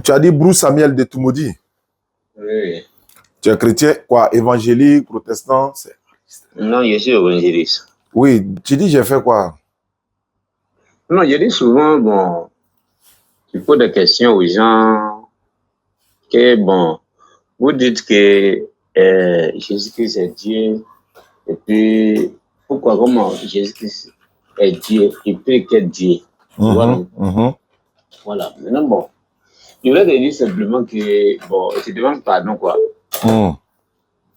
Tu as dit Bruce Samuel de Tumodi. Oui. Tu es chrétien, quoi, évangélique, protestant? Non, je suis évangéliste. Oui, tu dis j'ai fait quoi? Non, je dis souvent, bon, tu poses des questions aux gens que, bon, vous dites que Jésus-Christ est Dieu, et puis, pourquoi, comment Jésus-Christ est Dieu, et puis qu'est Dieu? Voilà. Voilà. Maintenant, bon, je voulais te dire simplement que, bon, je te demande pardon, quoi.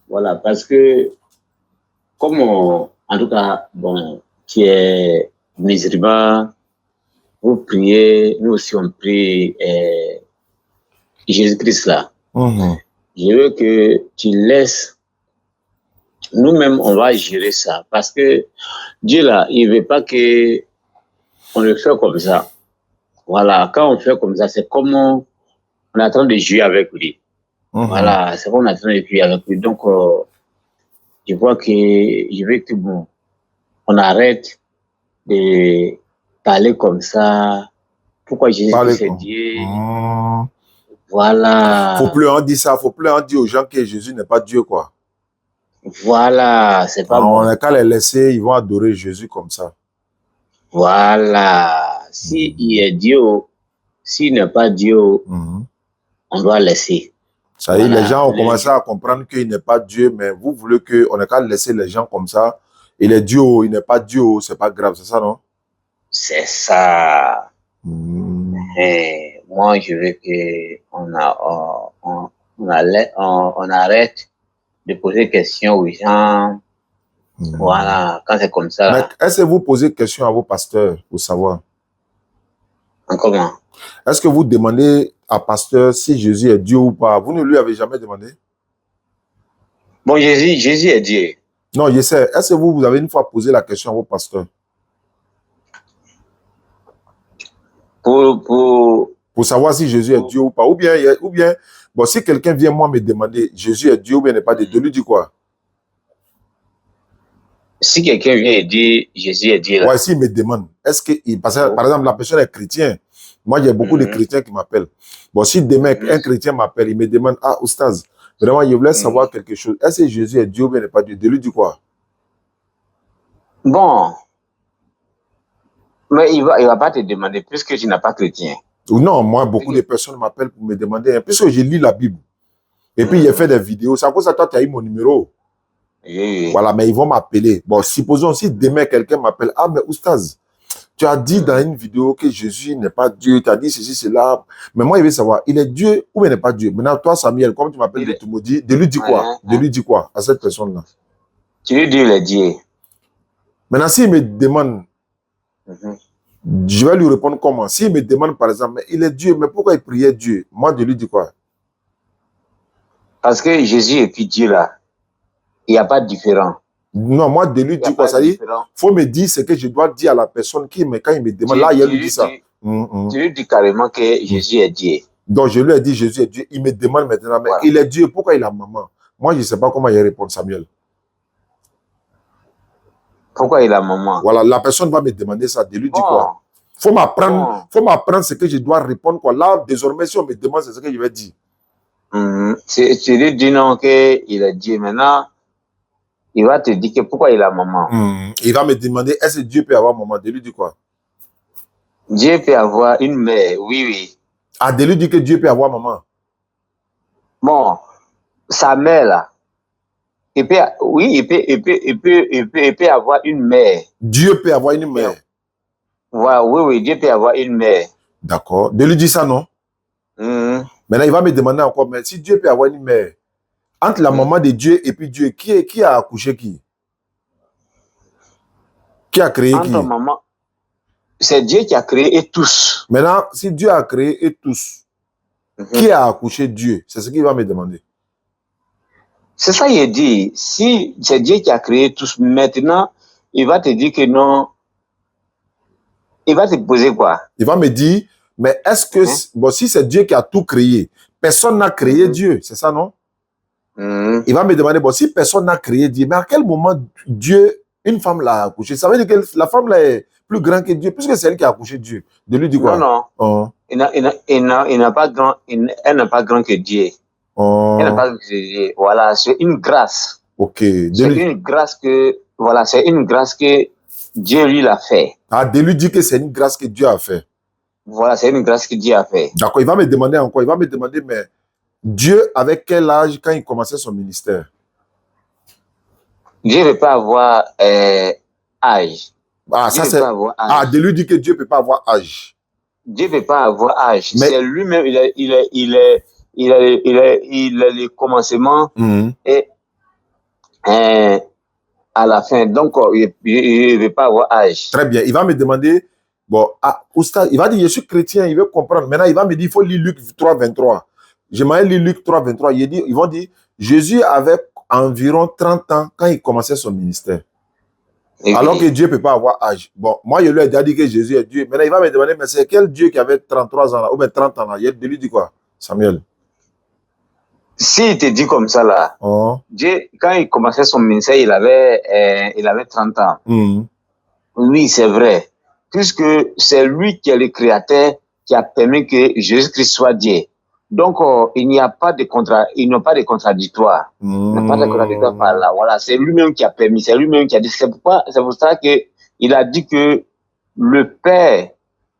Voilà, parce que, comme, en tout cas, bon, tu es musulman, vous priez, nous aussi on prie Jésus-Christ là. Je veux que tu laisses, nous-mêmes on va gérer ça, parce que Dieu là, il ne veut pas que on le fait comme ça. Voilà, quand on fait comme ça, c'est comme on est en train de jouer avec lui. Voilà, c'est comme on est en train de jouer avec lui. Donc, je vois que je veux que bon, on arrête de parler comme ça. Pourquoi Jésus c'est Dieu? Voilà. Faut plus en dire ça, faut plus en dire aux gens que Jésus n'est pas Dieu, quoi. Voilà, c'est pas bon. On n'a qu'à les laisser, ils vont adorer Jésus comme ça. Voilà. Si il est Dieu, s'il n'est pas Dieu, on doit laisser. Ça y est, les gens ont commencé à comprendre qu'il n'est pas Dieu, mais vous voulez qu'on n'a qu'à laisser les gens comme ça. Il est Dieu, il n'est pas Dieu, c'est pas grave, c'est ça, non? C'est ça. Et moi, je veux qu'on arrête de poser des questions aux gens. Voilà, quand c'est comme ça. Mais est-ce que vous posez des questions à vos pasteurs pour savoir? Comment? Est-ce que vous demandez à pasteur si Jésus est Dieu ou pas? Vous ne lui avez jamais demandé? Bon, Jésus est Dieu. Non, je sais. Est-ce que vous avez une fois posé la question à vos pasteurs? Pour savoir si Jésus est Dieu ou pas. Ou bien bon, si quelqu'un vient moi me demander Jésus est Dieu ou bien n'est pas Dieu, de lui dire quoi? Si quelqu'un vient et dit Jésus est Dieu, là. Ouais, s'il me demande, est-ce que, par exemple, la personne est chrétien. Moi, il y a beaucoup de chrétiens qui m'appellent. Bon, si demain, un chrétien m'appelle, il me demande, ah, oustaz, vraiment, je voulais savoir quelque chose. Est-ce que Jésus est Dieu ou bien n'est pas Dieu? De lui dire quoi? Bon. Mais il va pas te demander puisque tu n'as pas chrétien. Ou non, moi, beaucoup de personnes m'appellent pour me demander, puisque je lis la Bible. Et puis, j'ai fait des vidéos. C'est à cause de toi, tu as eu mon numéro. Voilà, mais ils vont m'appeler. Bon, supposons si demain quelqu'un m'appelle, ah, mais oustaz, tu as dit dans une vidéo que Jésus n'est pas Dieu, tu as dit ceci, cela. Mais moi, il veut savoir, il est Dieu ou il n'est pas Dieu? Maintenant, toi, Samuel, comme tu m'appelles de Tumodi, de lui dis quoi? De lui dis quoi à cette personne-là? Tu lui dis, il est Dieu. Maintenant, s'il me demande, je vais lui répondre comment? S'il me demande, par exemple, mais il est Dieu, mais pourquoi il priait Dieu? Moi, de lui dis quoi? Parce que Jésus et puis Dieu, là, il n'y a pas de différence. Non, moi, de lui dire quoi? Ça dit, il faut me dire ce que je dois dire à la personne qui, mais quand il me demande, là, il lui dit ça. Tu lui dis carrément que Jésus est Dieu. Donc, je lui ai dit, Jésus est Dieu. Il me demande maintenant, mais il est Dieu, pourquoi il a maman? Moi, je ne sais pas comment il répond, Samuel. Pourquoi il a maman? Voilà, la personne va me demander ça, de lui dire quoi? Faut m'apprendre ce que je dois répondre, quoi. Là, désormais, si on me demande, c'est ce que je vais dire. Tu lui dis non, qu'il est Dieu. Maintenant, il va te dire que pourquoi il a maman. Il va me demander, est-ce que Dieu peut avoir maman? De lui dire quoi? Dieu peut avoir une mère, oui. Ah, de lui dire que Dieu peut avoir maman? Bon, sa mère, là, il peut avoir une mère. Dieu peut avoir une mère? Oui, Dieu peut avoir une mère. D'accord. De lui dire ça, non? Maintenant, il va me demander encore, mais si Dieu peut avoir une mère, entre la maman de Dieu et puis Dieu, qui a accouché qui? Qui a créé qui? Maman, c'est Dieu qui a créé tous. Maintenant, si Dieu a créé tous, qui a accouché Dieu? C'est ce qu'il va me demander. C'est ça qu'il dit. Si c'est Dieu qui a créé tous, maintenant, il va te dire que non. Il va te poser quoi? Il va me dire, mais est-ce que, bon, si c'est Dieu qui a tout créé, personne n'a créé Dieu, c'est ça, non? Il va me demander, bon, si personne n'a créé Dieu, mais à quel moment Dieu Une femme l'a accouché. Ça veut dire que la femme là est plus grande que Dieu, puisque c'est elle qui a accouché Dieu. De lui dit quoi? Non, non. Il n'a pas grand, elle n'a pas grand que Dieu. Elle n'a pas grand que Dieu. Voilà, c'est une grâce. Ok. C'est une grâce que, voilà, c'est une grâce que Dieu lui l'a fait. Ah, de lui dire que c'est une grâce que Dieu a fait. Voilà, c'est une grâce que Dieu a fait. D'accord, il va me demander encore, il va me demander, mais Dieu, avec quel âge quand il commençait son ministère? Dieu ne peut pas avoir âge. Ah, Dieu ça c'est. Ah, de lui dire que Dieu ne peut pas avoir âge. Dieu ne peut pas avoir âge. Mais... c'est lui-même, il a le commencement et à la fin. Donc, il ne peut pas avoir âge. Très bien. Il va me demander, bon, Oustaz, il va dire, je suis chrétien, il veut comprendre. Maintenant, il va me dire, il faut lire Luc 3, 23. J'aimerais lire Luc 3, 23. Ils vont dire, Jésus avait environ 30 ans quand il commençait son ministère. Et alors que Dieu ne peut pas avoir âge. Bon, moi, je lui ai déjà dit que Jésus est Dieu. Maintenant, il va me demander, mais c'est quel Dieu qui avait 33 ans là, ou bien 30 ans là? Il lui dit quoi, Samuel? S'il te dit comme ça là, Dieu, quand il commençait son ministère, il avait 30 ans. Oui, c'est vrai. Puisque c'est lui qui est le créateur qui a permis que Jésus-Christ soit Dieu. Donc, il n'y a pas de contradictoire. Il n'y a pas de contradictoire par là. Voilà, c'est lui-même qui a permis, c'est lui-même qui a dit. C'est pour ça qu'il a dit que le Père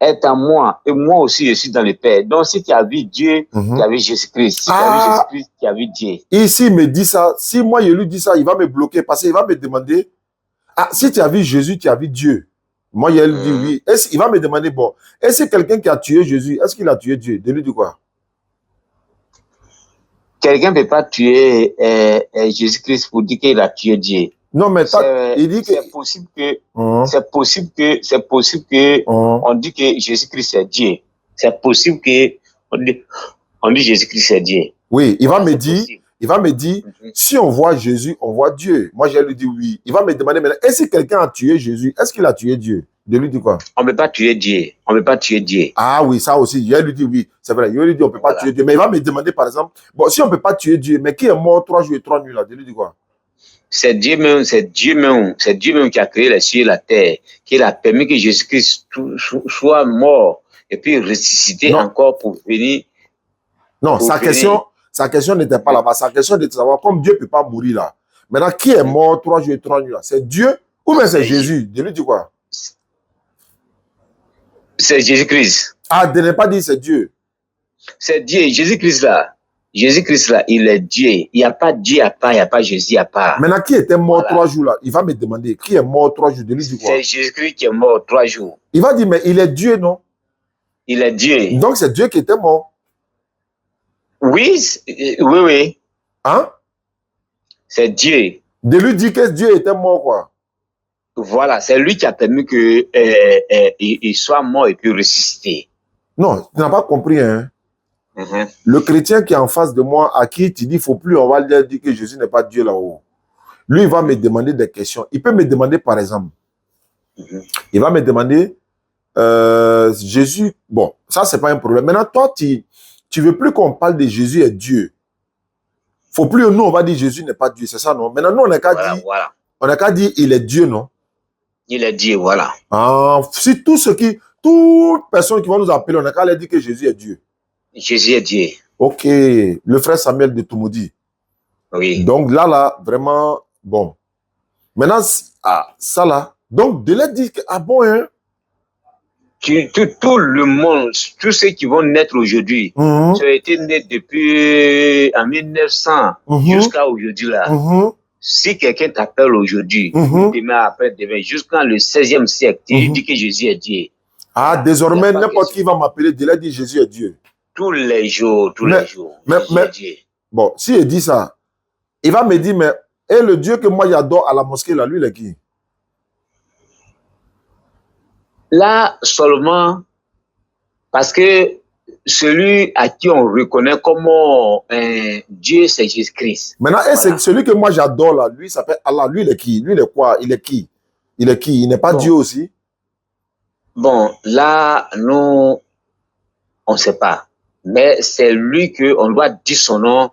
est en moi et moi aussi je suis dans le Père. Donc, si tu as vu Dieu, tu as vu Jésus-Christ. Si tu as vu Jésus-Christ, tu as vu Dieu. Ici, il me dit ça. Si moi, je lui dis ça, il va me bloquer parce qu'il va me demander, si tu as vu Jésus, tu as vu Dieu. Moi, je lui dis oui. Il va me demander, bon, est-ce que quelqu'un qui a tué Jésus, est-ce qu'il a tué Dieu? De lui dire quoi? Quelqu'un ne peut pas tuer Jésus-Christ pour dire qu'il a tué Dieu. Non, mais il dit que c'est possible que on dit que Jésus-Christ est Dieu. C'est possible que on dit Jésus-Christ est Dieu. Oui, il va me dire, si on voit Jésus, on voit Dieu. Moi, je lui dis oui. Il va me demander maintenant, est-ce que quelqu'un a tué Jésus? Est-ce qu'il a tué Dieu? De lui dire quoi? On ne peut pas tuer Dieu. On ne peut pas tuer Dieu. Ah oui, ça aussi. Je lui dis oui. C'est vrai. Je lui dis on ne peut pas tuer Dieu. Mais il va me demander, par exemple, bon, si on ne peut pas tuer Dieu, mais qui est mort 3 jours et 3 nuits là? De lui dire quoi? C'est Dieu même qui a créé les cieux et la terre, qui a permis que Jésus-Christ soit mort et puis ressuscité encore pour venir. Non, sa question n'était pas là-bas. Sa question était de savoir, comme Dieu ne peut pas mourir là. Maintenant, qui est mort 3 jours et 3 nuits là? C'est Dieu ou bien c'est Jésus? De lui dire quoi? C'est Jésus-Christ. Ah, de ne pas dire c'est Dieu. C'est Dieu. Jésus-Christ là, il est Dieu. Il n'y a pas Dieu à part, il n'y a pas Jésus à part. Maintenant, qui était mort 3 jours là? Il va me demander, qui est mort 3 jours? De lui dire quoi? C'est Jésus-Christ qui est mort 3 jours. Il va dire, mais il est Dieu, non? Il est Dieu. Donc, c'est Dieu qui était mort. Oui. Hein? C'est Dieu. De lui dire que Dieu était mort, quoi. Voilà, c'est lui qui a permis qu'il soit mort et puis ressuscité. Non, tu n'as pas compris, hein? Le chrétien qui est en face de moi, à qui tu dis, faut plus, on va dire que Jésus n'est pas Dieu là-haut. Lui, il va me demander des questions. Il peut me demander, par exemple, il va me demander, Jésus, bon, ça, c'est pas un problème. Maintenant, toi, tu veux plus qu'on parle de Jésus est Dieu. Faut plus, nous, on va dire Jésus n'est pas Dieu, c'est ça, non? Maintenant, nous, on n'a qu'à dire, il est Dieu, non? Il est Dieu, voilà. Si toute personne qui va nous appeler, on n'a qu'à leur dire que Jésus est Dieu. Jésus est Dieu. Ok, le frère Samuel de Toumoudi. Oui. Donc là, vraiment, bon. Maintenant, ça là, donc de leur dire que, bon, hein? Tout le monde, tous ceux qui vont naître aujourd'hui, qui ont été nés depuis en 1900 jusqu'à aujourd'hui là. Si quelqu'un t'appelle aujourd'hui, demain après-demain, jusqu'à le 16e siècle, tu dis que Jésus est Dieu. Ah, désormais, n'importe qui va m'appeler, de leur dire Jésus est Dieu. Tous les jours, mais Dieu. Bon, si il dit ça, il va me dire, mais le Dieu que moi j'adore à la mosquée, là, lui, il est qui? Là, seulement, parce que celui à qui on reconnaît comme Dieu, c'est Jésus-Christ. Maintenant, c'est celui que moi j'adore là, lui, il s'appelle Allah. Lui, il est qui? Lui, il est quoi? Il est qui? Il est qui? Il n'est pas Dieu aussi? Bon, là, nous, on ne sait pas. Mais c'est lui qu'on doit dire son nom.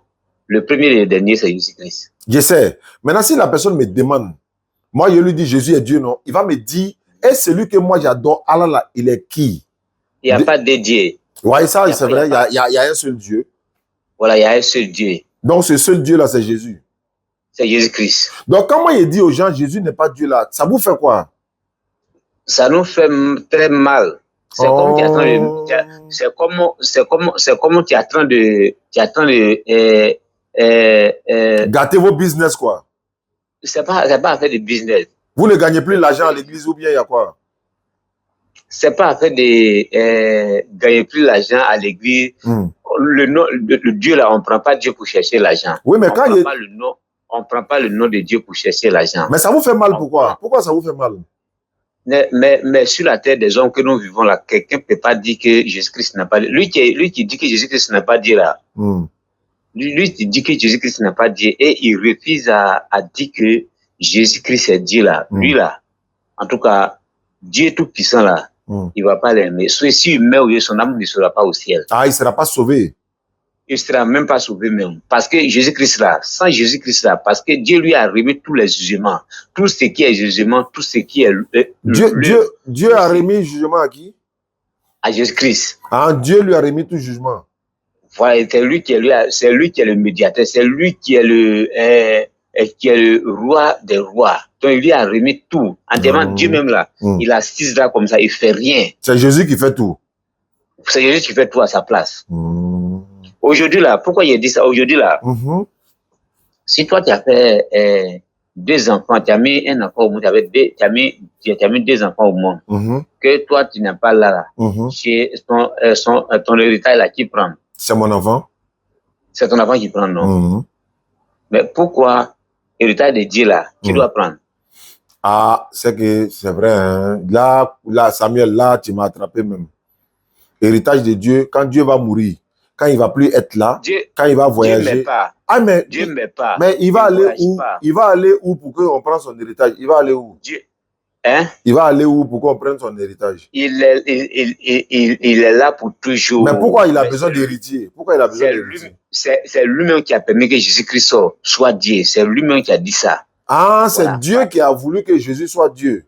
Le premier et le dernier, c'est Jésus-Christ. Je sais. Maintenant, si la personne me demande, Moi, je lui dis Jésus est Dieu, non. Il va me dire, et celui que moi j'adore, Allah, là, il est qui? Il n'y a pas de Dieu. Oui, ça, c'est vrai. Il y a un seul Dieu. Voilà, il y a un seul Dieu. Donc, ce seul Dieu-là, c'est Jésus. C'est Jésus-Christ. Donc, quand moi, il dit aux gens, Jésus n'est pas Dieu, là, ça vous fait quoi? Ça nous fait très mal. C'est comme tu es en train de, c'est comme tu es en train de, gâter vos business, quoi. C'est pas affaire de business. Vous ne gagnez plus l'argent à l'église ou bien il y a quoi? C'est pas affaire de gagner plus l'argent à l'église. Le Dieu là, on prend pas Dieu pour chercher l'argent. Oui, mais on prend pas le nom de Dieu pour chercher l'argent. Mais ça vous fait mal, pourquoi? Pourquoi ça vous fait mal? Mais sur la terre des hommes que nous vivons là, quelqu'un ne peut pas dire que Jésus-Christ n'a pas dit. Lui qui dit que Jésus-Christ n'a pas dit là, lui qui dit que Jésus-Christ n'a pas dit et il refuse à dire que Jésus-Christ est Dieu là. Lui là, en tout cas, Dieu tout puissant là, il ne va pas l'aimer. Si il meurt, son âme ne sera pas au ciel. Ah, il ne sera pas sauvé. Il ne sera même pas sauvé même. Parce que Jésus-Christ là, sans Jésus-Christ là, parce que Dieu lui a remis tous les jugements. Tout ce qui est jugement, tout ce qui est... Dieu a remis le jugement à qui? À Jésus-Christ. Ah, Dieu lui a remis tout jugement. Voilà, c'est lui qui est le médiateur, c'est lui qui est le roi des rois. Donc il lui a remis tout. Entièrement, Dieu même là, il assise là comme ça, il fait rien. C'est Jésus qui fait tout. C'est Jésus qui fait tout à sa place. Aujourd'hui là, pourquoi il a dit ça? Aujourd'hui là, si toi tu as fait 2 enfants, tu as mis un enfant au monde, tu as mis 2 enfants au monde, que toi tu n'es pas là, c'est ton héritage là qui prend. C'est mon enfant. C'est ton enfant qui prend, non? Mais pourquoi héritage de Dieu là, tu dois prendre? Ah, c'est vrai. Hein? Là, Samuel, là, tu m'as attrapé même. Héritage de Dieu, quand Dieu va mourir, quand il ne va plus être là, quand il va voyager. Dieu ne met pas. Ah, mais Dieu ne met pas. Mais il va aller où? Il va aller où pour qu'on prenne son héritage? Il va aller où? Dieu. Hein? Il va aller où pour qu'on prenne son héritage? Il est là pour toujours. Mais pourquoi il a besoin d'héritier? Pourquoi il a besoin d'héritier? C'est lui-même qui a permis que Jésus-Christ soit Dieu. C'est lui-même qui a dit ça. Ah, c'est Dieu qui a voulu que Jésus soit Dieu.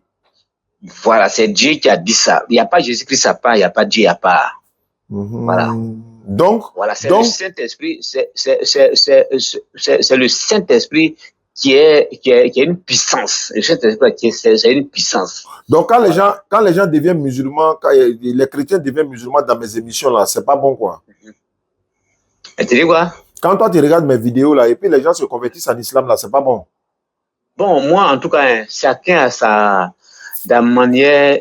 Voilà, c'est Dieu qui a dit ça. Il n'y a pas Jésus-Christ à part, il n'y a pas Dieu à part. Voilà. Donc, voilà, c'est le Saint-Esprit, c'est le Saint-Esprit qui est une puissance. Le Saint-Esprit, c'est une puissance. Donc, quand les gens deviennent musulmans, quand les chrétiens deviennent musulmans dans mes émissions là, c'est pas bon quoi. Et tu dis quoi? Quand toi tu regardes mes vidéos là et puis les gens se convertissent en islam là, c'est pas bon. Bon, moi en tout cas, chacun a sa manière,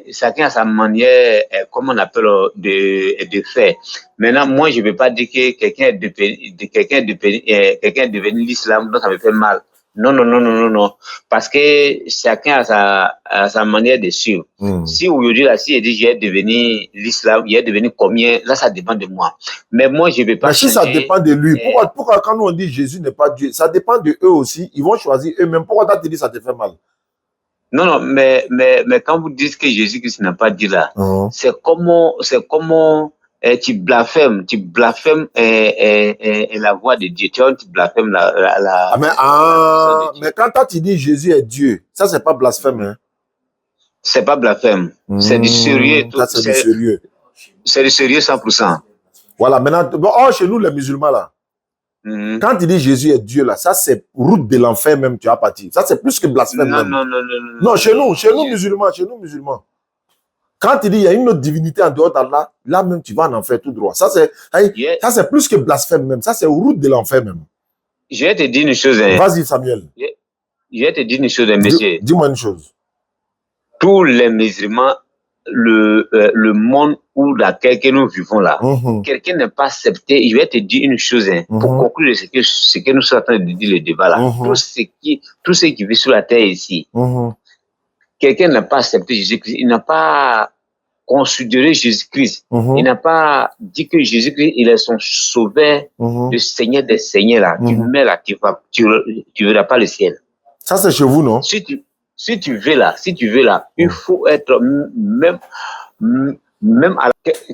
comment on appelle, de faire. Maintenant, moi, je ne veux pas dire que quelqu'un est devenu l'islam, donc ça me fait mal. Non. Parce que chacun a sa manière de suivre. Si aujourd'hui, là, si il dit, j'ai devenu l'islam, il est devenu combien, là, ça dépend de moi. Mais moi, je ne vais pas changer. Si ça dépend de lui, pourquoi quand nous on dit Jésus n'est pas Dieu, ça dépend de eux aussi, ils vont choisir eux-mêmes. Pourquoi toi tu dis ça te fait mal? Non, mais quand vous dites que Jésus-Christ n'a pas dit là, c'est comment tu blasphèmes la voix de Dieu. Tu blasphèmes mais quand toi tu dis Jésus est Dieu, ça c'est pas blasphème, hein? C'est pas blasphème, c'est du sérieux. Ça c'est du sérieux. C'est du sérieux 100%. Voilà, maintenant, chez nous les musulmans là, quand tu dis Jésus est Dieu là, ça c'est route de l'enfer même, tu as parti. Ça c'est plus que blasphème. Non, chez nous musulmans. Quand tu dis il y a une autre divinité en dehors d'Allah, là même tu vas en enfer tout droit. Ça c'est plus que blasphème même. Ça c'est route de l'enfer même. Je vais te dire une chose. Vas-y Samuel. Je vais te dire une chose, monsieur. Dis-moi une chose. Tous les musulmans, le monde où laquelle que nous vivons là, quelqu'un n'est pas accepté. Je vais te dire une chose, pour conclure ce que nous sommes en train de dire le débat là. Tout ce qui vit sur la terre ici, quelqu'un n'a pas accepté Jésus-Christ, il n'a pas considéré Jésus-Christ, il n'a pas dit que Jésus-Christ, il est son sauveur, le Seigneur des Seigneurs là, tu mets là, tu verras pas le ciel. Ça c'est chez vous, non? Si tu veux là, il faut être même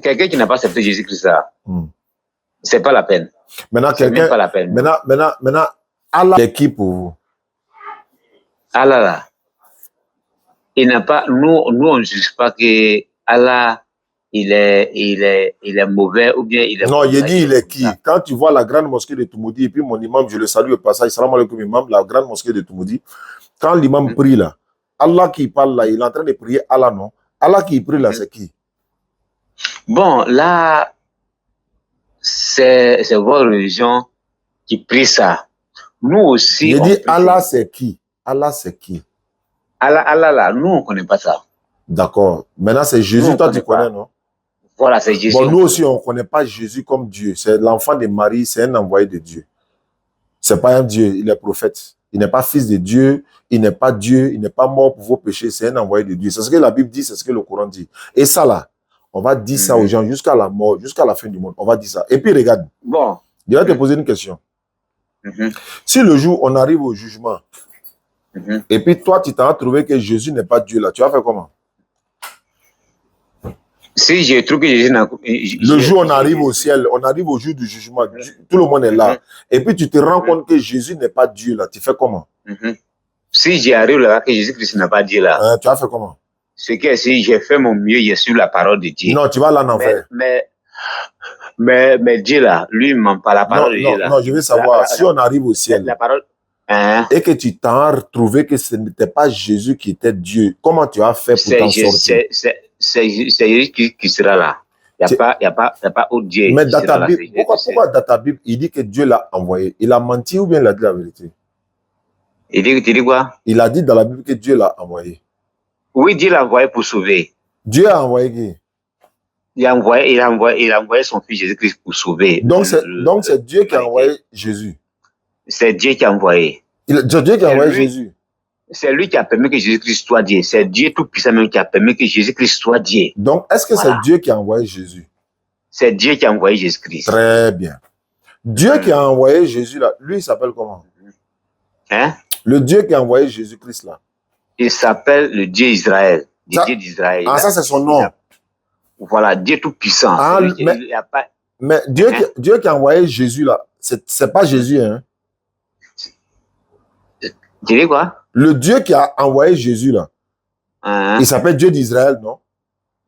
quelqu'un qui n'a pas accepté Jésus-Christ là, c'est pas la peine. Maintenant, même pas la peine. Maintenant, Allah est qui pour vous? Allah là, il n'a pas, nous, on ne juge pas que Allah, il est mauvais ou bien il est Non, bon. il dit il est qui? Quand tu vois la grande mosquée de Toumoudi, et puis mon imam, je le salue au passage, salam alaikum imam, la grande mosquée de Toumoudi, quand l'imam prie là, Allah qui parle là, il est en train de prier Allah, non? Allah qui prie là, c'est qui? Bon, là, c'est votre religion qui prie ça. Nous aussi. Il dit Allah, c'est qui? Allah, c'est qui? Allah, là, nous, on ne connaît pas ça. D'accord. Maintenant, c'est Jésus, nous, toi, tu connais, non? Voilà, c'est Jésus. Bon, nous aussi, on ne connaît pas Jésus comme Dieu. C'est l'enfant de Marie, c'est un envoyé de Dieu. Ce n'est pas un Dieu, il est prophète. Il n'est pas fils de Dieu, il n'est pas Dieu, il n'est pas mort pour vos péchés, c'est un envoyé de Dieu. C'est ce que la Bible dit, c'est ce que le Coran dit. Et ça là, on va dire ça aux gens jusqu'à la mort, jusqu'à la fin du monde. On va dire ça. Et puis regarde, bon. Je vais te poser une question. Si le jour on arrive au jugement, et puis toi tu t'as trouvé que Jésus n'est pas Dieu là, tu vas faire comment? Si je trouve que Jésus n'a... Le jour on arrive au ciel, on arrive au jour du jugement, tout le monde est là. Et puis tu te rends compte que Jésus n'est pas Dieu là, tu fais comment? Si j'arrive là que Jésus-Christ n'a pas Dieu là, tu vas faire comment? C'est que si j'ai fait mon mieux, j'ai su la parole de Dieu. Non, tu vas là en enfer. Mais Dieu là, lui, il ment pas la parole de Dieu là. Non, je veux savoir, si on arrive au ciel la parole, et que tu t'as retrouvé que ce n'était pas Jésus qui était Dieu, comment tu as fait pour t'en sortir? C'est Jésus qui sera là. Il n'y a pas autre Dieu. Mais dans ta Bible, pourquoi dans ta Bible, il dit que Dieu l'a envoyé? Il a menti ou bien il a dit la vérité? Il dit quoi? Il a dit dans la Bible que Dieu l'a envoyé. Oui, Dieu l'a envoyé pour sauver. Dieu a envoyé qui? Il a envoyé son fils Jésus-Christ pour sauver. Donc c'est Dieu qui a envoyé Jésus. C'est Dieu qui a envoyé. C'est Dieu qui a envoyé Jésus. C'est lui qui a permis que Jésus-Christ soit Dieu. C'est Dieu tout-puissant même qui a permis que Jésus-Christ soit Dieu. Donc, est-ce que c'est Dieu qui a envoyé Jésus? C'est Dieu qui a envoyé Jésus-Christ. Très bien. Dieu qui a envoyé Jésus là, lui il s'appelle comment? Le Dieu qui a envoyé Jésus-Christ là. Il s'appelle le Dieu Israël. Le Dieu d'Israël. Ah, ça c'est son nom. Voilà, Dieu tout-puissant. Mais Dieu qui a envoyé Jésus là, c'est pas Jésus, hein? Tu dis quoi? Le Dieu qui a envoyé Jésus là, il s'appelle Dieu d'Israël, non?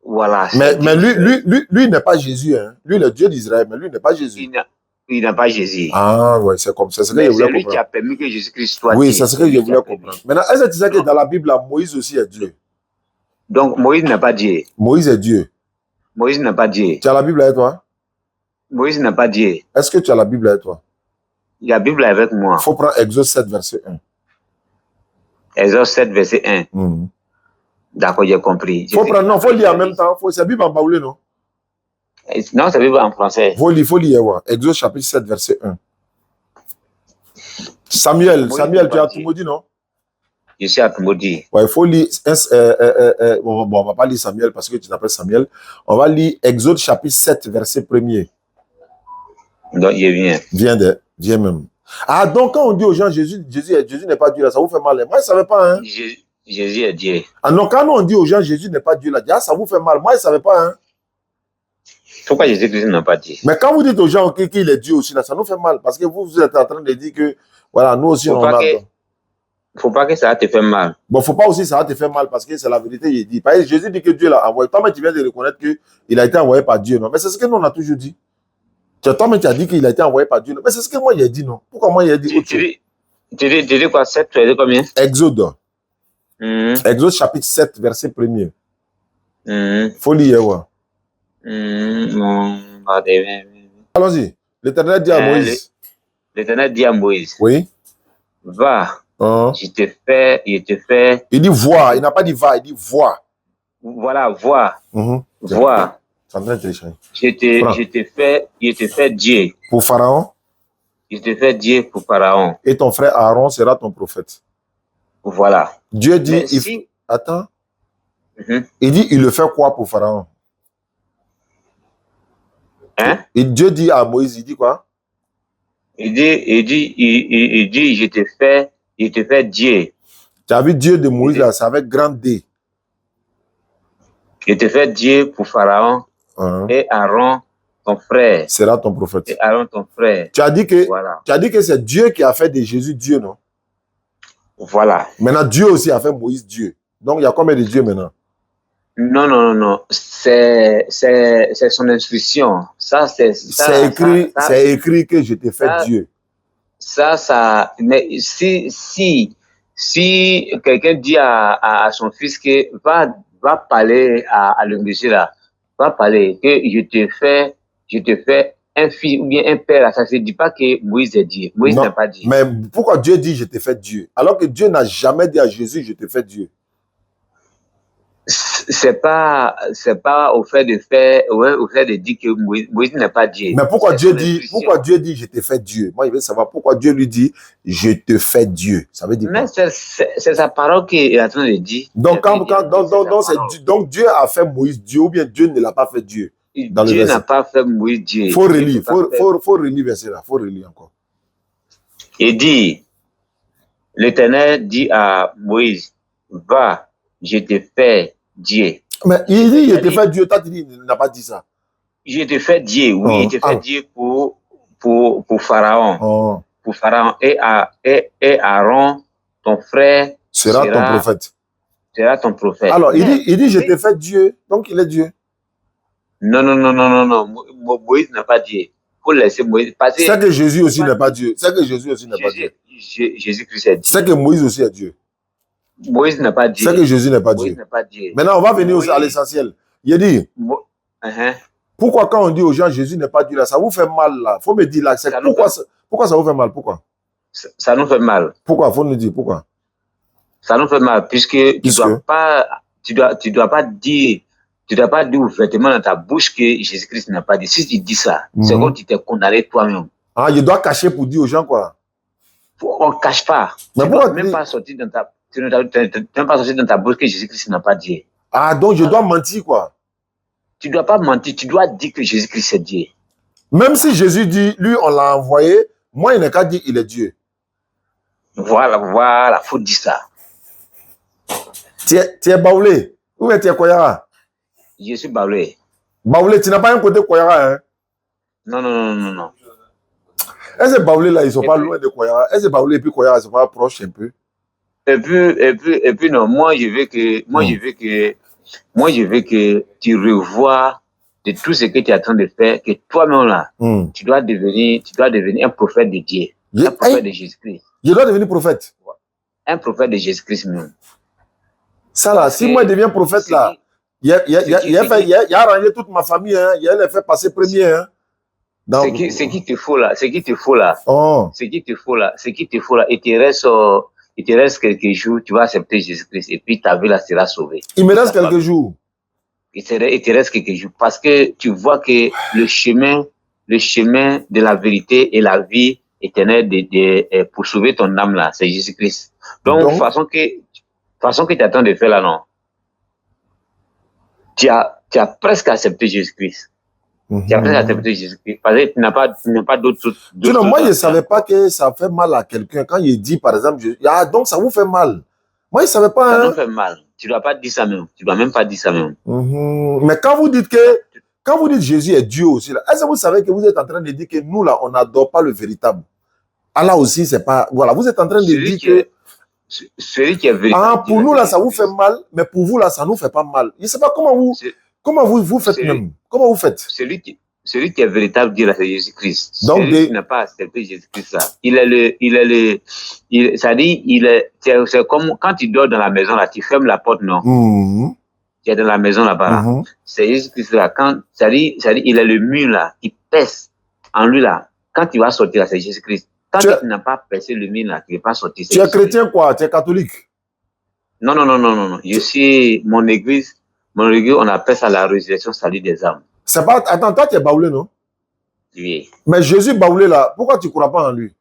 Voilà. Mais lui n'est pas Jésus, hein? Lui, il est Dieu d'Israël, mais lui n'est pas Jésus. Il n'a pas Jésus. Ah, ouais, c'est comme ça. C'est ce que je voulais comprendre. C'est lui qui a permis que Jésus-Christ soit Dieu. Oui, c'est ce que je voulais comprendre. Maintenant, est-ce que tu sais que dans la Bible, là, Moïse aussi est Dieu? Donc, Moïse n'a pas Dieu. Moïse est Dieu. Moïse n'a pas Dieu. Tu as la Bible avec toi? Moïse n'a pas Dieu. Est-ce que tu as la Bible avec toi? La Bible est avec moi. Il faut prendre Exode 7, verset 1. Exode 7, verset 1. D'accord, j'ai compris. Il faut lire en même temps. C'est la Bible en baoulé, non? Non, c'est la Bible en français. Il faut lire. Ouais. Exode chapitre 7, verset 1. Samuel, tu as tout maudit, non? Je suis à tout maudit. Ouais, il faut lire. Bon, on va pas lire Samuel parce que tu t'appelles Samuel. On va lire Exode chapitre 7, verset 1er. Donc, il vient. Viens même. Ah, donc quand on dit aux gens Jésus n'est pas Dieu là, ça vous fait mal. Moi, je ne savais pas. Hein? Jésus est Dieu. Ah non, quand on dit aux gens Jésus n'est pas Dieu là, ça vous fait mal. Moi, je ne savais pas. Hein? Pourquoi Jésus-Christ n'a pas dit? Mais quand vous dites aux gens qu'il est Dieu aussi là, ça nous fait mal. Parce que vous êtes en train de dire que, voilà, nous aussi, on a... Faut pas que ça te fait mal. Bon, faut pas aussi ça te fait mal parce que c'est la vérité, il dit. Parce que Jésus dit que Dieu l'a envoyé. Toi, mais tu viens de reconnaître qu'il a été envoyé par Dieu, non? Mais c'est ce que nous, on a toujours dit. Toi, mais tu as dit qu'il a été envoyé par Dieu. Mais c'est ce que moi, j'ai dit, non? Pourquoi moi, j'ai dit autre chose? Tu dis quoi? 7, tu as dit combien? Exode. Exode chapitre 7, verset 1er. Faut lire, ouais. Allons-y. L'Éternel dit à Moïse. L'Éternel dit à Moïse. Oui. Va. Je te fais. Il dit voir. Il n'a pas dit va, il dit voir. Voilà, voir. Voir. Je te fais Dieu. Pour Pharaon? Je te fais Dieu pour Pharaon. Et ton frère Aaron sera ton prophète. Voilà. Dieu dit... Attends. Il dit, il le fait quoi pour Pharaon? Hein? Et Dieu dit à Moïse, il dit quoi? Il dit, je te fais Dieu. Tu as vu Dieu de Moïse là, c'est avec grand D. Je te fais Dieu pour Pharaon. Et Aaron, ton frère. Sera ton prophète. Et Aaron, ton frère. Tu as dit que c'est Dieu qui a fait de Jésus Dieu, non? Voilà. Maintenant, Dieu aussi a fait Moïse Dieu. Donc, il y a combien de dieux maintenant? Non. C'est son instruction. C'est écrit que je t'ai fait Dieu. Mais si quelqu'un dit à son fils que va parler à le monsieur là, va parler que je te fais un fils ou bien un père, ça ne se dit pas que Moïse est Dieu. Moïse n'a pas dit. Mais pourquoi Dieu dit je t'ai fait Dieu? Alors que Dieu n'a jamais dit à Jésus je t'ai fait Dieu. C'est pas au fait de dire que Moïse n'est pas Dieu. Mais pourquoi Dieu dit je t'ai fait Dieu? Moi, je veux savoir pourquoi Dieu lui dit je te fais Dieu. Ça veut dire quoi? Mais c'est sa parole qu'il est en train de dire. Donc, donc Dieu a fait Moïse Dieu ou bien Dieu ne l'a pas fait Dieu? Dieu n'a pas fait Moïse Dieu. Il faut relire, faut relire verset là, faut relire encore. Il dit, l'Éternel dit à Moïse, va, je te fais Dieu. Mais il dit, je te fais Dieu, toi tu dis, il n'a pas dit ça. Je te fais Dieu, oui, je te fais Dieu pour Pharaon. Oh. Pour Pharaon et Aaron, ton frère, sera ton prophète. Sera ton prophète. Alors, il dit, je te fais Dieu, donc il est Dieu. Non. Moïse n'a pas Dieu. Faut laisser Moïse passer. C'est que Jésus aussi n'est pas Dieu. C'est que Jésus aussi n'est pas Dieu. Jésus-Christ est Dieu. C'est que Moïse aussi est Dieu. Moïse n'a pas Dieu. C'est que Jésus n'est pas Dieu. Maintenant, on va venir à l'essentiel. Il dit, pourquoi quand on dit aux gens Jésus n'est pas Dieu là, ça vous fait mal là? Faut me dire là, pourquoi ça vous fait mal? Pourquoi? Ça nous fait mal. Pourquoi? Faut nous dire pourquoi? Ça nous fait mal puisque tu dois pas dire ouvertement dans ta bouche que Jésus-Christ n'a pas dit. Si tu dis ça, c'est comme tu t'es condamné toi-même. Ah, je dois cacher pour dire aux gens quoi? On ne cache pas. Mais tu pourquoi ne même pas sortir dans ta bouche que Jésus-Christ n'a pas dit. Ah, donc je dois mentir quoi? Tu ne dois pas mentir, tu dois dire que Jésus-Christ est Dieu. Même si Jésus dit, lui on l'a envoyé, moi il n'a qu'à dire il est Dieu. Voilà, faut dire ça. Tu es baoulé? Ou tu es Koyara? Je suis baoulé. Baoulé, tu n'as pas un côté Koyara, hein? Non. Est-ce que baoulé là, ils sont pas loin de Koyara? Est-ce que baoulé et puis Koyara, ils sont pas proches un peu? Et puis non, moi je veux que tu revoies de tout ce que tu es en train de faire, que toi-même là, tu dois devenir un prophète de Dieu, un prophète de Jésus-Christ. Je dois devenir prophète? Un prophète de Jésus-Christ même. Ça là, si moi je deviens prophète là, il a arrangé toute ma famille, hein, il a fait passer premier. Hein. Ce qui te faut là, et il te reste quelques jours, tu vas accepter Jésus-Christ et puis ta vie là sera sauvée. Il me reste quelques jours. Il te reste quelques jours parce que tu vois que le chemin de la vérité et la vie éternelle pour sauver ton âme là, c'est Jésus-Christ. Donc, façon que tu es en train de faire là, non. Tu as presque accepté Jésus-Christ. Tu as presque accepté Jésus-Christ. Parce que tu n'as pas d'autres. Moi, je ne savais pas que ça fait mal à quelqu'un. Quand il dit, par exemple, donc ça vous fait mal. Moi, je ne savais pas. Ça nous fait mal. Tu ne dois pas dire ça même. Tu ne dois même pas dire ça même. Mais quand vous dites Jésus est Dieu aussi, est-ce que vous savez que vous êtes en train de dire que nous, là, on n'adore pas le véritable? Allah aussi, c'est pas. Voilà, vous êtes en train de dire que. Celui qui est véritable. Pour nous, là, ça vous fait mal, mais pour vous, là, ça ne nous fait pas mal. Je ne sais pas comment vous faites même. Comment vous faites? Celui qui est véritable Dieu, là, c'est Jésus-Christ. Donc, celui qui n'a pas accepté Jésus-Christ, là. C'est comme quand tu dors dans la maison, là, tu fermes la porte, non? Tu es dans la maison, là-bas, là. C'est Jésus-Christ, là. Il est le mur, là, qui pèse en lui, là. Quand tu vas sortir, là, c'est Jésus-Christ. Tant que tu n'as pas percé le mur, là, tu ne vas pas sortir. Tu es chrétien, quoi? Tu es catholique? Non. Je suis mon église, on appelle ça la résurrection salut des âmes. C'est pas. Attends, toi, tu es baoulé, non? Oui. Mais Jésus baoulé, là, pourquoi tu ne crois pas en lui?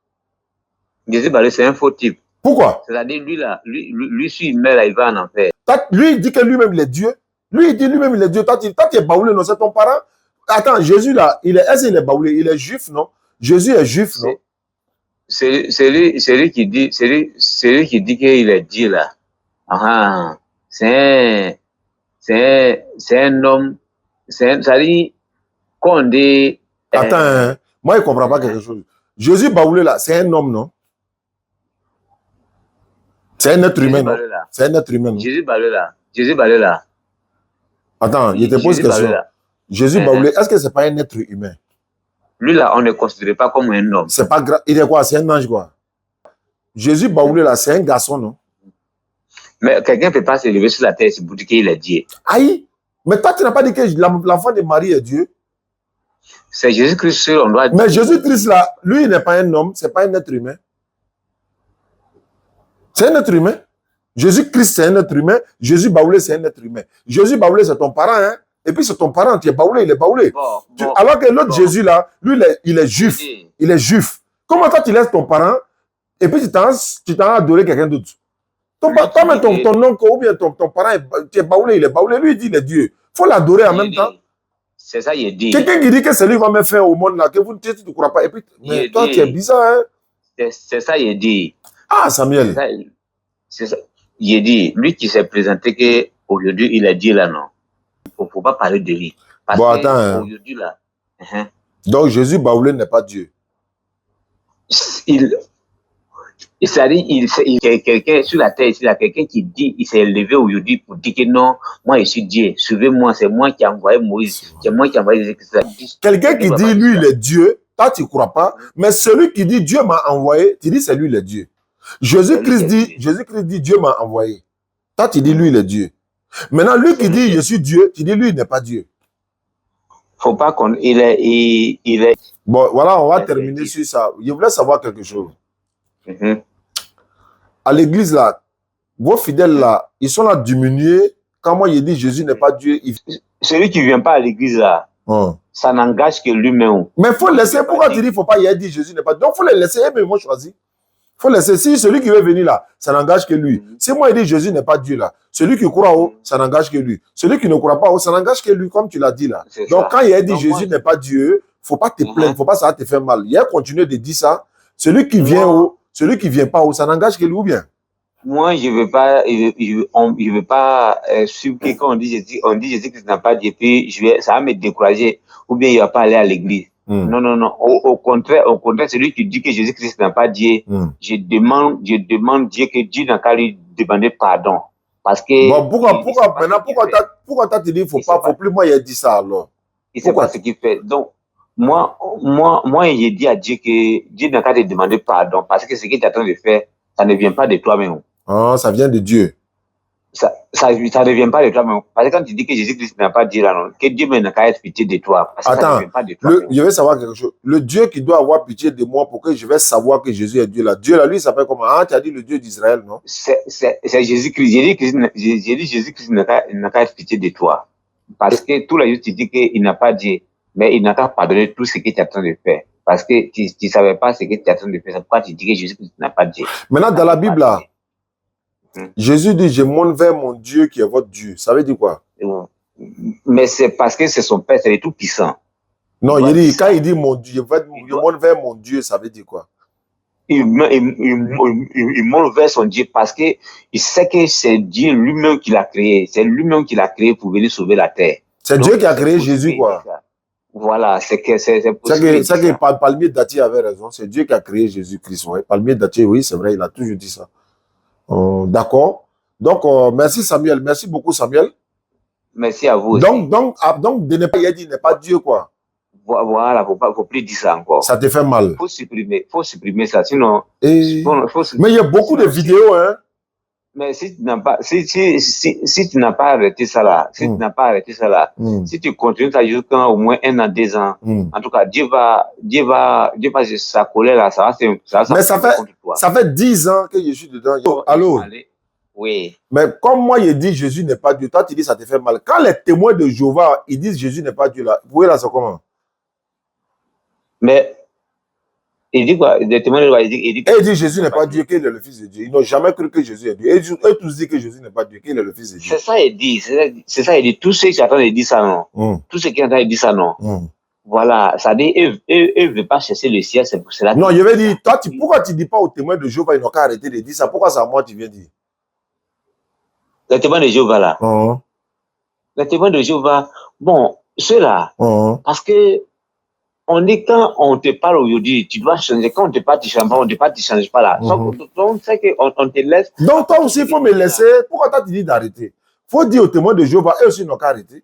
Jésus baoulé, c'est un faux type. Pourquoi? C'est-à-dire, lui, si il meurt, là, il va en enfer. Lui, il dit que lui-même, il est Dieu. Lui, il dit lui-même, il est Dieu. Toi, tu es baoulé, non? C'est ton parent? Attends, Jésus, là, est-ce qu'il est baoulé? Il est juif, non? Jésus est juif, non? C'est lui qui dit qu'il est Dieu, là. C'est un homme, ça dit qu'on dit. Attends, moi je ne comprends pas quelque chose. Jésus baoulé là, c'est un homme, non? C'est un être humain, non? C'est un être humain, non? Jésus Baoulé là. Attends, il te pose question. Jésus Baoulé, est-ce que c'est pas un être humain? Lui là, on ne le considère pas comme un homme. C'est pas grave. Il est quoi? C'est un ange, quoi? Jésus Baoulé là, c'est un garçon, non? Mais quelqu'un ne peut pas se lever sur la terre pour dire qu'il est Dieu. Aïe! Mais toi, tu n'as pas dit que l'enfant de Marie est Dieu? C'est Jésus-Christ seul, on doit dire. Mais Jésus-Christ là, lui, il n'est pas un homme, c'est pas un être humain. C'est un être humain. Jésus-Christ, c'est un être humain. Jésus Baoulé, c'est un être humain. Jésus Baoulé, c'est ton parent, hein? Et puis c'est ton parent, tu es Baoulé, il est Baoulé. Alors que l'autre Jésus là, lui, il est juif. Il est juif. Comment toi, tu laisses ton parent et puis tu t'en adoré quelqu'un d'autre? Ton oncle ou bien ton parent, tu es Baoulé, il est Baoulé. Lui, il dit il est Dieu. Il faut l'adorer en même temps. C'est ça, il dit. Quelqu'un qui dit que c'est lui qui va me faire au monde là, que vous ne te crois pas. Et puis, mais toi, tu es bizarre, hein? C'est ça, il dit. Ah, Samuel. C'est ça. Il dit, lui qui s'est présenté qu'aujourd'hui, il a dit là, non. Il ne faut pas parler de lui. Parce bon, attends. Aujourd'hui, là. Donc, Jésus Baoulé n'est pas Dieu. C'est-à-dire, il y a quelqu'un sur la terre, il y a quelqu'un qui dit, il s'est levé aujourd'hui pour dire que non, moi je suis Dieu, suivez-moi, c'est moi qui ai envoyé Moïse, c'est moi qui ai envoyé Jésus-Christ. Quelqu'un qui dit, lui, il est Dieu, toi, tu ne crois pas, mais celui qui dit, Dieu m'a envoyé, tu dis, c'est lui le Dieu. Jésus-Christ dit, Dieu m'a envoyé. Toi, tu dis, lui, il est Dieu. Maintenant, lui qui dit, je suis Dieu, tu dis, lui, il n'est pas Dieu. Faut pas qu'on... Il est... Bon, voilà, on va terminer sur ça. Je voulais savoir quelque chose. À l'église, là, vos fidèles, là, ils sont là diminués. Quand moi, je dis, Jésus n'est pas Dieu. Celui qui ne vient pas à l'église, là, ça n'engage que lui-même. Mais il faut laisser. Pourquoi tu dis qu'il ne faut pas y dire Jésus n'est pas Dieu? Donc, il faut les laisser. Mais ils vont choisir. Il faut laisser. Si celui qui veut venir là, ça n'engage que lui. Si moi, il dit Jésus n'est pas Dieu là, celui qui croit haut, ça n'engage que lui. Celui qui ne croit pas haut, ça n'engage que lui, comme tu l'as dit là. Donc, quand il a dit Jésus n'est pas Dieu, il ne faut pas te plaindre, il ne faut pas ça te faire mal. Il a continué de dire ça. Celui qui vient haut, celui qui ne vient pas haut, ça n'engage que lui ou bien? Moi, je ne veux pas suivre que quand on dit Jésus-Christ n'a pas Dieu, puis ça va me décourager, ou bien il ne va pas aller à l'église. Non, non, non. Au contraire, celui qui dit que Jésus-Christ n'a pas Dieu, je demande Dieu que Dieu n'a qu'à lui demander pardon. Parce que. Bon, pourquoi tu dis qu'il ne faut plus moi, il a dit ça alors? Il ne sait pas ce qu'il fait. Donc, moi, j'ai dit à Dieu que Dieu n'a qu'à te demander pardon. Parce que ce que tu es en train de faire, ça ne vient pas de toi-même. Ah, ça vient de Dieu. Ça ne vient pas de toi-même. Parce que quand tu dis que Jésus-Christ n'a pas Dieu là, non, que Dieu n'a qu'à être pitié de toi. Parce que ça ne vient pas de toi. Je vais savoir quelque chose. Le Dieu qui doit avoir pitié de moi pour que je vais savoir que Jésus est Dieu là. Dieu là, lui, il s'appelle comment? Ah, tu as dit le Dieu d'Israël, non? C'est Jésus-Christ. Jésus-Christ n'a qu'à être pitié de toi. Parce que tout le jour, tu dis qu'il n'a pas Dieu, mais il n'a qu'à pardonner tout ce que tu es en train de faire. Parce que tu ne savais pas ce que tu es en train de faire. C'est pourquoi tu dis que Jésus-Christ n'a pas Dieu. Maintenant, dans la Bible là, Jésus dit, je monte vers mon Dieu qui est votre Dieu. Ça veut dire quoi? Mais c'est parce que c'est son Père, c'est le Tout-Puissant. Non, quand il dit mon Dieu, je monte vers mon Dieu, ça veut dire quoi? Il monte vers son Dieu parce qu'il sait que c'est Dieu lui-même qui l'a créé. C'est lui-même qui l'a créé pour venir sauver la terre. C'est Dieu qui a créé Jésus, quoi. Voilà, c'est possible. C'est que Palmier Dati avait raison. C'est Dieu qui a créé Jésus-Christ. Ouais. Palmier Dati, oui, c'est vrai, il a toujours dit ça. D'accord. Donc, merci Samuel. Merci beaucoup, Samuel. Merci à vous. Donc de ne pas, il a dit, n'est pas Dieu, quoi. Voilà, faut plus dire ça encore. Ça te fait mal. Faut supprimer ça, sinon. Mais il y a beaucoup de vidéos, hein. Mais si tu n'as pas, si tu n'as pas arrêté ça là, si tu continues ça jusqu'à au moins 1 an, 2 ans, en tout cas, Dieu va, sa colère là, mais ça fait 10 ans que je suis dedans. Allô? Oui. Mais comme moi, il dit Jésus n'est pas Dieu, toi, tu dis ça te fait mal. Quand les témoins de Jéhovah, ils disent Jésus n'est pas Dieu là, vous voyez là, c'est comment? Mais, il dit quoi? Les témoins de Jéhovah, il dit Jésus n'est pas Dieu, qu'il est le Fils de Dieu. Ils n'ont jamais cru que Jésus est Dieu. Et eux tous disent que Jésus n'est pas Dieu, qu'il est le Fils de Dieu. C'est ça, il dit. C'est ça, il dit. Tous ceux qui attendent, ils disent ça, non. Tous ceux qui attendent, ils disent ça, non. Voilà. Ça dit, eux ne veulent pas chercher le ciel, c'est pour cela. Non, je vais dire, toi, pourquoi tu ne dis pas aux témoins de Jéhovah, ils n'ont qu'à arrêter de dire ça? Pourquoi c'est à moi tu viens dire? Les témoins de Jéhovah, là. Les témoins de Jéhovah, bon, ceux-là, parce que On dit quand on te parle aujourd'hui, tu dois changer. Quand on te parle, tu changes pas. On te parle, tu changes pas là. Donc c'est qu'on on te laisse. Donc toi aussi, il faut me laisser. Pourquoi toi tu dis d'arrêter? Il faut dire aux témoins de Jéhovah, eux aussi n'ont qu'à arrêter.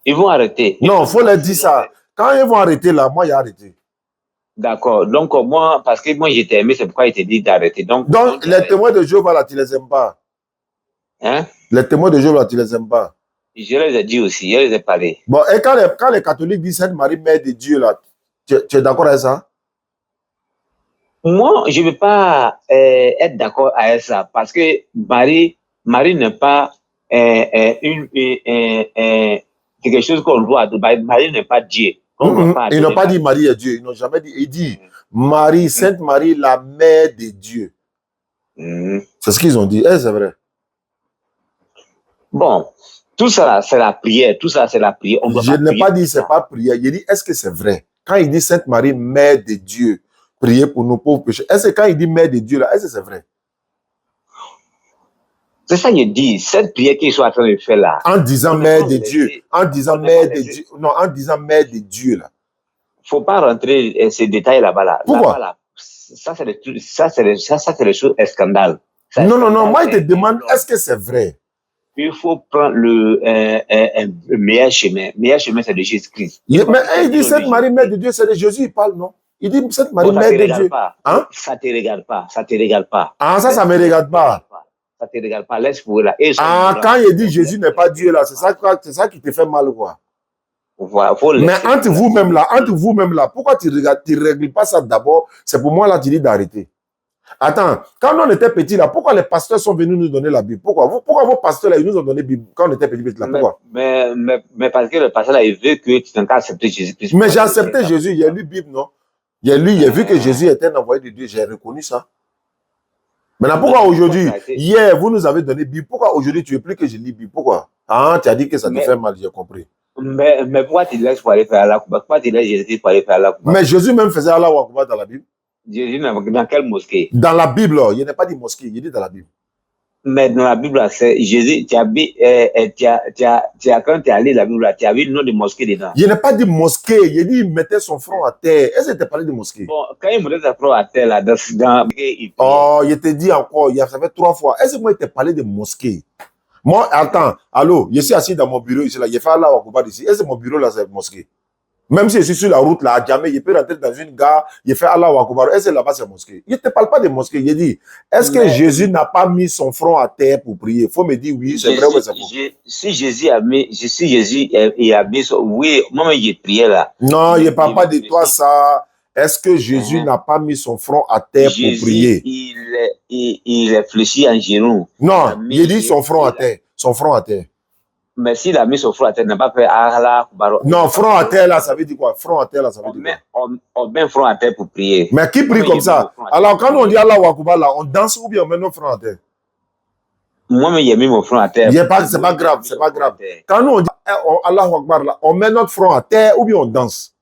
Ils vont arrêter. Non, il faut leur dire ça. Quand ils vont arrêter là, moi, j'ai arrêté. D'accord. Donc, moi, parce que moi, j'étais aimé, c'est pourquoi il t'a dit d'arrêter. Donc les témoins de Jéhovah, là, tu les aimes pas. Hein? Les témoins de Jéhovah, là, tu les aimes pas. Je les ai dit aussi, je les ai parlé. Bon, et quand les catholiques disent Sainte Marie, Mère de Dieu, là, tu es d'accord avec ça? Moi, je ne veux pas être d'accord avec ça, parce que Marie n'est pas quelque chose qu'on doit. Marie n'est pas Dieu. Ils n'ont pas dit Marie est Dieu. Ils n'ont jamais dit. Ils disent Marie, Sainte Marie, la mère de Dieu. C'est ce qu'ils ont dit. C'est vrai. Bon, tout ça, c'est la prière. Tout ça, c'est la prière. Je n'ai pas dit c'est pas prière. Il dit est-ce que c'est vrai? Quand il dit Sainte Marie, mère de Dieu, priez pour nos pauvres pécheurs. Est-ce que quand il dit mère de Dieu, là, est-ce que c'est vrai? C'est ça qu'il dit, cette prière qu'ils sont en train de faire là. En disant mère de Dieu, en disant mère de Dieu, non, en disant mère de Dieu là. Faut pas rentrer ces détails là-bas là. Pourquoi? Là-bas, là, ça c'est les choses scandales. Non, moi je te demande, est-ce que c'est vrai? Il faut prendre le meilleur chemin. Le meilleur chemin, c'est de Jésus-Christ. Mais il dit Sainte Marie, mère de Dieu, c'est de Jésus, il parle, non? Il dit Sainte Marie, mère de Dieu. Hein? Ça te regarde pas, ça te regarde pas. Ah, ça me regarde pas. Ça te regarde pas, laisse pour là. Quand il dit Jésus n'est pas Dieu là, c'est ça qui te fait mal, quoi. Voilà, mais entre vous-même là, pourquoi tu ne règles pas ça d'abord? C'est pour moi là, tu dis d'arrêter. Attends, quand on était petit là, pourquoi les pasteurs sont venus nous donner la Bible? Pourquoi vos pasteurs là, ils nous ont donné la Bible quand on était petit là? Pourquoi? Mais parce que le pasteur là, il veut que tu t'en accepter Jésus-Christ. Mais j'ai accepté Jésus, il y a lu la Bible, non? Il a vu que Jésus était un envoyé de Dieu, j'ai reconnu ça. Maintenant, pourquoi aujourd'hui, hier, vous nous avez donné la Bible, pourquoi aujourd'hui tu ne veux plus que je lis la Bible? Pourquoi? Ah, tu as dit que ça te fait mal, j'ai compris. Mais pourquoi tu laisses pour aller faire Allah Akbar? Pourquoi tu laisses Jésus pour aller faire Allah Akbar? Mais Jésus même faisait Allah Akbar dans la Bible. Jésus dans quelle mosquée? Dans la Bible, il n'a pas dit mosquée, il dit dans la Bible. Mais dans la Bible, c'est Jésus, quand tu as lu la Bible, tu as vu le nom de mosquée dedans. Il n'a pas dit mosquée, il dit il mettait son front à terre. Est-ce que tu as parlé de mosquée? Bon, quand il mettait son front à terre, là, oh, il te dit encore, ça fait 3 fois. Est-ce que moi, il t'a parlé de mosquée? Moi, attends, allô, je suis assis dans mon bureau ici, là, il fait Allah Akbar ici. Est-ce que mon bureau, là, c'est mosquée? Même si je suis sur la route, là, à jamais, il peut rentrer dans une gare, il fait Allah Akbar. Est-ce que là-bas, c'est mosquée? Il ne te parle pas de mosquée. Il dit, est-ce que Jésus n'a pas mis son front à terre pour prier? Il faut me dire oui, c'est vrai ou c'est faux. Si Jésus a mis son... Oui, moi, il prié là. Non, il ne parle pas de toi, ça. Est-ce que Jésus n'a pas mis son front à terre pour prier? Il réfléchit en genoux. Non, il dit son front à terre. Son front à terre. Mais s'il a mis son front à terre, il n'a pas fait Allah Akbar. Non, front à terre, là, ça veut dire quoi? Front à terre, là, ça veut dire quoi? On met front à terre pour prier. Mais qui prie comme ça? Alors, quand on dit Allah Akbar, là, on danse ou bien on met nos fronts à terre? Moi, j'ai mis mon front à terre. C'est pas grave, c'est pas grave. Quand nous on dit Allah Akbar, là, on met notre front à terre ou bien on danse?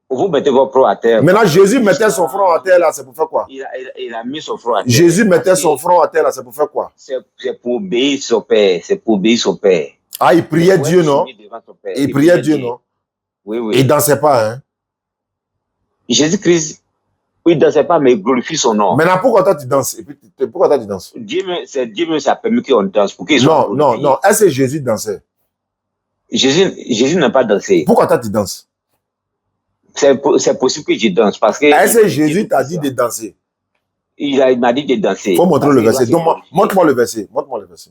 Vous mettez votre front à terre. Maintenant, Jésus mettait son front à terre, là, c'est pour faire quoi? Il a mis son front à terre. Jésus mettait son front à terre, là, c'est pour faire quoi? C'est pour obéir son Père. C'est pour obéir son Père. Ah, il priait Dieu, non? Il priait Dieu, non? Oui, oui. Il ne dansait pas, hein? Jésus-Christ, il ne dansait pas, mais il glorifie son nom. Maintenant, pourquoi toi tu danses? Et puis, pourquoi toi tu danses? Dieu me a permis qu'on danse. Non. Est-ce que Jésus dansait? Jésus n'a pas dansé. Pourquoi toi tu danses? C'est possible que je danse parce que... Est-ce que Jésus t'a dit de danser? Il m'a dit de danser. Il faut montrer le verset. Montre-moi le verset. Montre-moi le verset.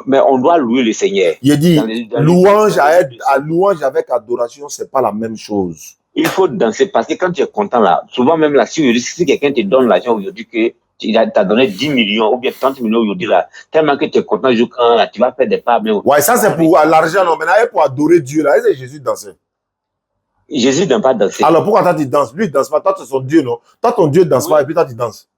Mais on doit louer le Seigneur. Il dit, louange avec adoration, c'est pas la même chose. Il faut danser parce que quand tu es content là, souvent même là, si quelqu'un te donne l'argent aujourd'hui que tu as donné 10 millions ou bien 30 millions aujourd'hui là, tellement que tu es content, là, tu vas faire des pas. Ouais, ça c'est pour l'argent, non, maintenant pour adorer Dieu là. Est-ce que Jésus dansait? Jésus n'a pas dansé. Alors pourquoi toi tu danses? Lui il danse pas, toi c'est son Dieu, non? Toi ton Dieu danse pas et puis toi tu danses.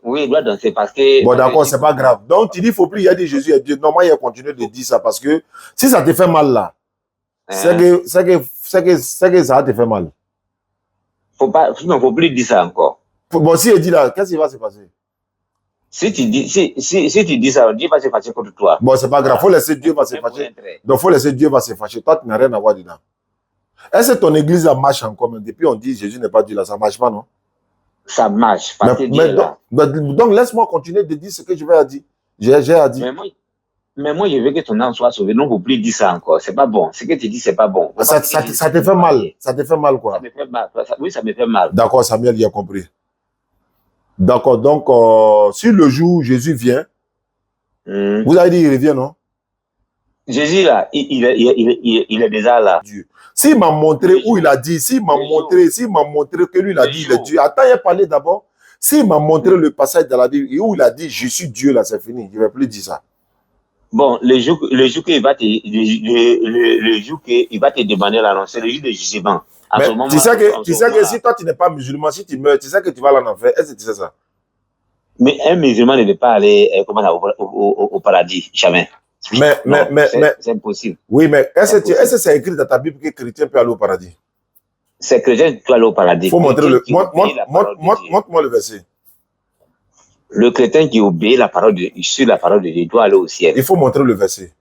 Oui, il doit danser parce que... Bon, d'accord, c'est pas grave. Donc, tu dis, il ne faut plus, il a dit Jésus est Dieu. Non, moi, il a continué de dire ça parce que si ça te fait mal là, c'est que ça te fait mal. Faut plus dire ça encore. Bon, si il dit là, qu'est-ce qui va se passer? Si tu dis ça, Dieu va se fâcher contre toi. Bon, c'est pas grave. Faut laisser Dieu va se fâcher. Donc, faut laisser Dieu va se fâcher. Toi, tu n'as rien à voir dedans. Est-ce que ton église a marche encore? Depuis on dit Jésus n'est pas Dieu là, ça marche pas, non? Ça marche. Donc laisse-moi continuer de dire ce que je vais à dire. J'ai à dire. Mais moi, je veux que ton âme soit sauvée. Non, vous plus dire ça encore. C'est pas bon. Ce que tu dis, c'est pas bon. Ça te fait mal. Ça te fait mal, quoi. Ça me fait mal. Oui, ça me fait mal. D'accord, Samuel, il a compris. D'accord, donc, si le jour où Jésus vient, vous avez dit il revient, non? Jésus, là, il est déjà là. Dieu. S'il m'a montré où il a dit, s'il m'a montré que lui, il a dit, il est Dieu. Attends, il a parlé d'abord. S'il m'a montré le passage de la Bible où il a dit, je suis Dieu, là, c'est fini. Je ne vais plus dire ça. Bon, le jour qu'il va te demander l'annonce, c'est le jour de jugement. Tu sais que si toi, tu n'es pas musulman, si tu meurs, tu sais que tu vas aller en enfer. Est-ce que tu sais ça? Mais un musulman ne veut pas aller au paradis, jamais. Mais c'est impossible. Oui, mais est-ce que c'est écrit dans ta Bible que chrétien peut aller au paradis? C'est chrétien qui peut aller au paradis. Il faut montrer montre-moi le verset. Le chrétien qui obéit sur la parole de Dieu doit aller au ciel. Il faut montrer le verset.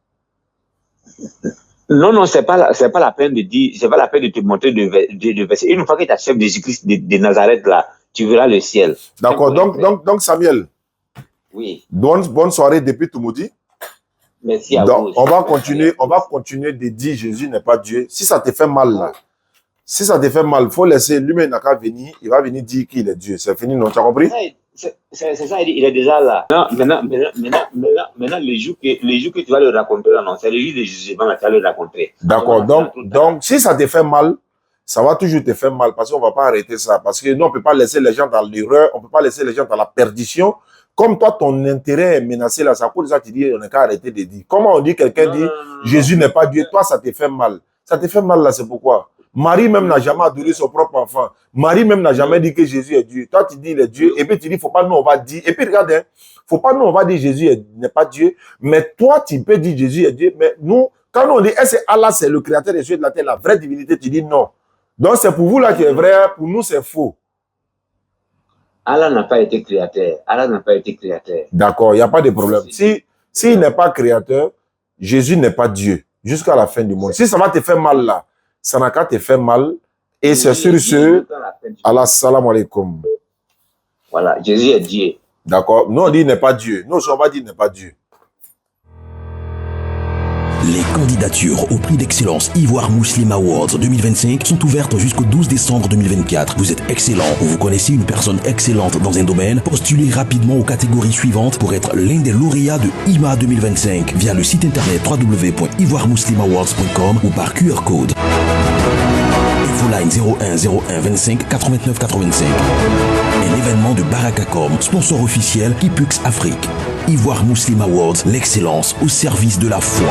Non, c'est pas la peine de dire, c'est pas la peine de te montrer le verset. Une fois que tu acceptes Jésus-Christ de Nazareth là, tu verras le ciel. D'accord, donc Samuel. Oui. Bonne soirée depuis Toumoudi. Merci à vous. On va continuer de dire Jésus n'est pas Dieu. Si ça te fait mal là, si ça te fait mal, il faut laisser lui-même n'a qu'à venir, il va venir dire qu'il est Dieu. C'est fini, non? Tu as compris? C'est ça, il est déjà là. Maintenant, le jour que tu vas le raconter, c'est le jour de jugement que tu vas le raconter. D'accord, donc si ça te fait mal, ça va toujours te faire mal parce qu'on ne va pas arrêter ça. Parce que nous, on ne peut pas laisser les gens dans l'erreur, on ne peut pas laisser les gens dans la perdition. Comme toi, ton intérêt est menacé là, ça cause ça, tu dis, on n'a qu'à arrêter de dire. Comment on dit, quelqu'un dit, Jésus n'est pas Dieu, toi, ça te fait mal. Ça te fait mal là, c'est pourquoi. Marie même n'a jamais adoré son propre enfant. Marie même n'a jamais dit que Jésus est Dieu. Toi, tu dis il est Dieu. Et puis tu dis, faut pas nous, on va dire. Et puis regarde, hein, faut pas nous, on va dire Jésus n'est pas Dieu. Mais toi, tu peux dire Jésus est Dieu. Mais nous, quand nous on dit, est-ce que Allah c'est le créateur des cieux et de la terre, la vraie divinité, tu dis non. Donc c'est pour vous là qui est vrai, pour nous c'est faux. Allah n'a pas été créateur. Allah n'a pas été créateur. D'accord, il n'y a pas de problème. S'il n'est pas créateur, Jésus n'est pas Dieu. Jusqu'à la fin du monde. Si ça va te faire mal là, ça n'a qu'à te faire mal. Et c'est sur ce, Allah salam alaikum. Voilà, Jésus est Dieu. D'accord. Nous on dit il n'est pas Dieu. Nous on va dire il n'est pas Dieu. Les candidatures au prix d'excellence Ivoire Muslim Awards 2025 sont ouvertes jusqu'au 12 décembre 2024. Vous êtes excellent ou vous connaissez une personne excellente dans un domaine, postulez rapidement aux catégories suivantes pour être l'un des lauréats de IMA 2025 via le site internet www.ivoiremuslimawards.com ou par QR code. Infoline 01 01 25 89 85. Un événement de Barakacom, sponsor officiel Ipux Afrique. Ivoire Muslim Awards, l'excellence au service de la foi.